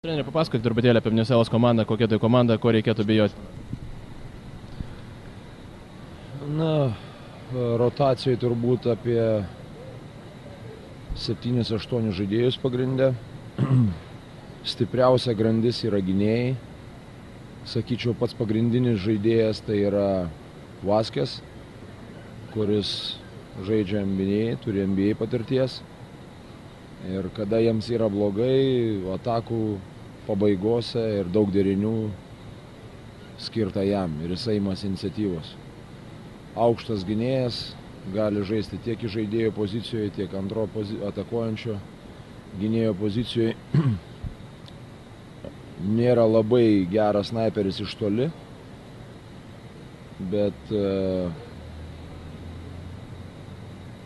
Treneri, papasakokit truputėlį apie Veniselos komandą, kokia tai komanda, ko reikėtų bijoti. Rotacijai turbūt apie 7-8 žaidėjus pagrinde. Stipriausia grandis yra gynėjai. Sakyčiau, pats pagrindinis žaidėjas tai yra Vaskes, kuris žaidžia NBA, turi NBA patirties. Ir kada jiems yra blogai, atakų pabaigose ir daug derinių skirta jam ir jisai imasi iniciatyvos. Aukštas gynėjas gali žaisti tiek iš žaidėjo pozicijoje, tiek antro atakuojančio gynėjo pozicijoje. Nėra labai geras snaiperis iš toli, bet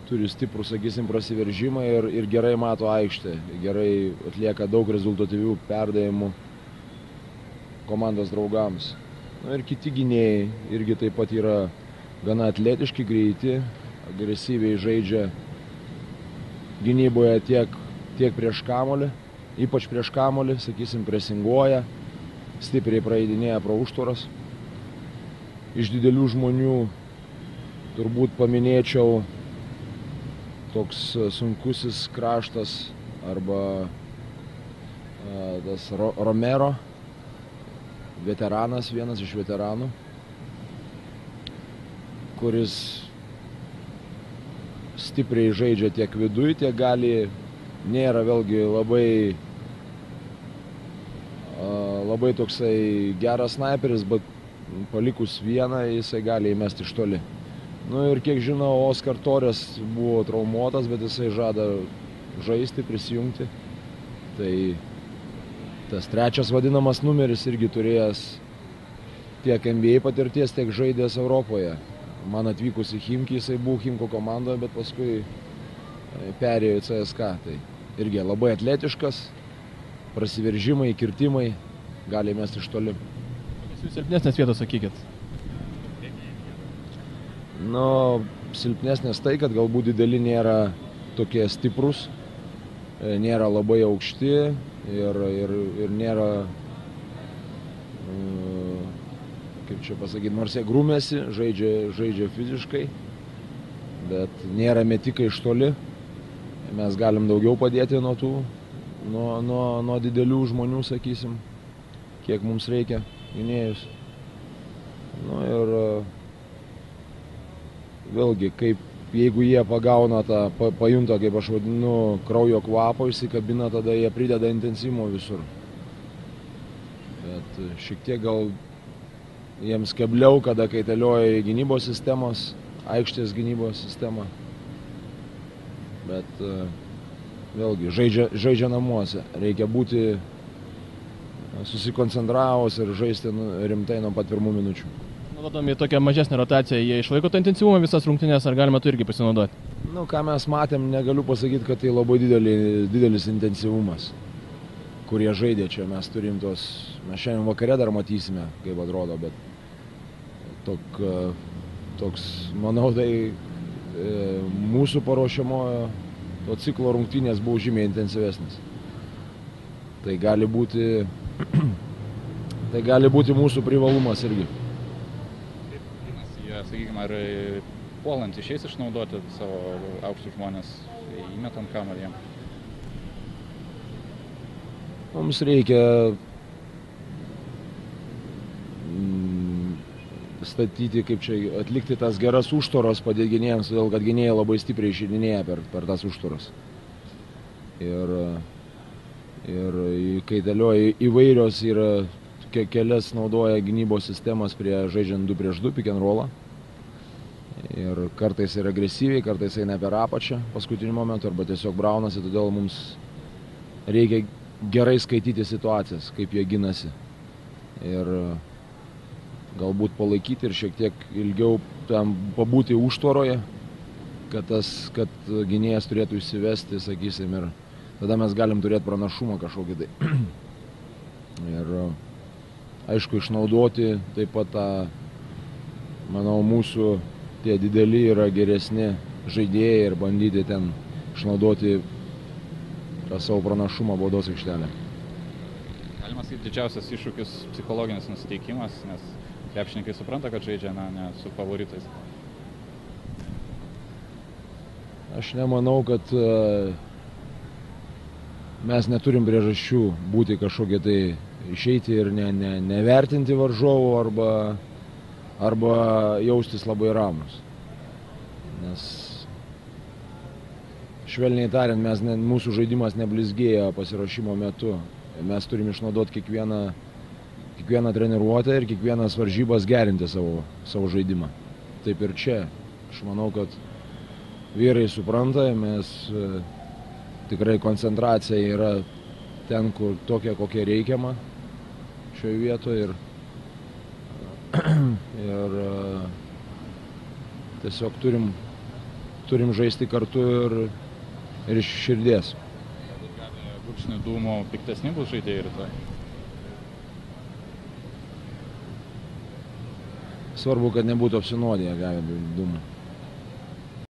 turi stiprų, sakysim, prasiveržimą ir gerai mato aikštę, gerai atlieka daug rezultatyvių perdavimų komandos draugams. Ir kiti gynėjai irgi taip pat yra gana atletiški, greiti, agresyviai žaidžia gynyboje tiek prieš kamuolį, ypač prieš kamuolį, sakysim, presinguoja, stipriai praeidinėja pro užtvaras. Iš didelių žmonių turbūt paminėčiau toks sunkusis kraštas arba tas Romero, veteranas, vienas iš veteranų, kuris stipriai žaidžia tiek viduj, tiek gali, nėra vėlgi labai toksai geras snaiperis, bet palikus vieną jisai gali įmesti iš toli. Ir kiek žinau, Oskar Torres buvo traumuotas, bet jisai žada žaisti, prisijungti. Tai tas trečias vadinamas numeris irgi turėjęs tiek NBA patirties, tiek žaidęs Europoje. Man atvykus į Chimki, jisai buvo Chimko komandoje, bet paskui perėjo į CSKA. Tai irgi labai atletiškas, prasiveržimai, kirtimai, gali mesti iš toli. Kokias jūs silpnesnės vietos sakykit? Silpnesnės tai, kad galbūt dideli nėra tokie stiprus, nėra labai aukšti ir nėra, kaip čia pasakyti, nors jie grūmėsi, žaidžia fiziškai, bet nėra metikai iš toli. Mes galim daugiau padėti nuo didelių žmonių, sakysim, kiek mums reikia gynėjus. Vėlgi, jeigu jie pagauna pajunta, kaip aš vadinu, kraujo kvapo, įsikabina, tada jie prideda intensyvumo visur. Bet šiek tiek gal jiems kebliau, kada kaitalioja gynybos sistemos, aikštės gynybos sistema. Bet vėlgi, žaidžia namuose. Reikia būti susikoncentravus ir žaisti rimtai nuo pat pirmų minučių. Naudodami tokią mažesnę rotaciją, jie išlaiko tą intensyvumą visas rungtynes, ar galima tu irgi pasinaudoti? Ką mes matėm, negaliu pasakyti, kad tai labai didelis intensyvumas, kurie žaidė čia. Mes turim mes šiandien vakare dar matysime, kaip atrodo, bet toks, manau, tai mūsų paruošiamojo to ciklo rungtynės buvo žymiai intensyvesnis. Tai gali būti mūsų privalumas irgi. Sakykime, ar puolant išeis išnaudoti savo aukštus žmonės, įmetant kamuolį jiem? Mums reikia statyti, atlikti tas geras užtvaras padėti gynėjams, todėl kad gynėjai labai stipriai išeidinėja per tas užtvaras. Ir kaitalioja įvairios yra, kelias naudoja gynybos sistemas žaidžiant 2 prieš 2 pick and rollą. Ir kartais yra agresyviai, kartais eina per apačią paskutiniu momentu arba tiesiog braunasi, todėl mums reikia gerai skaityti situacijas, kaip jie ginasi. Ir galbūt palaikyti ir šiek tiek ilgiau tam pabūti užtvoroje, kad gynėjas turėtų išsivesti, sakysim, ir tada mes galim turėti pranašumą kažkokį tai. Ir aišku, išnaudoti taip pat manau, mūsų tie dideli yra geresni žaidėjai ir bandyti ten išnaudoti tą savo pranašumą baudos aikštelę. Galima sakyti, didžiausias iššūkis psichologinis nusiteikimas, nes krepšininkai supranta, kad žaidžia ne su favoritais. Aš nemanau, kad mes neturim priežasčių būti kažkokie tai išeiti ir nevertinti varžovų arba jaustis labai ramus. Nes švelniai tariant, mūsų žaidimas neblizgėja pasiruošimo metu. Mes turim išnaudoti kiekvieną treniruotę ir kiekvienas varžybas gerinti savo žaidimą. Taip ir čia. Aš manau, kad vyrai supranta, mes tikrai koncentracija yra ten, kur tokia, kokia reikiama šioje vietoje ir tiesiog turim žaisti kartu ir iš širdies. Gurkšnį dūmų piktesni bus žaidėjai rytoj? Svarbu, kad nebūtų apsinuodiję gavę dūmų.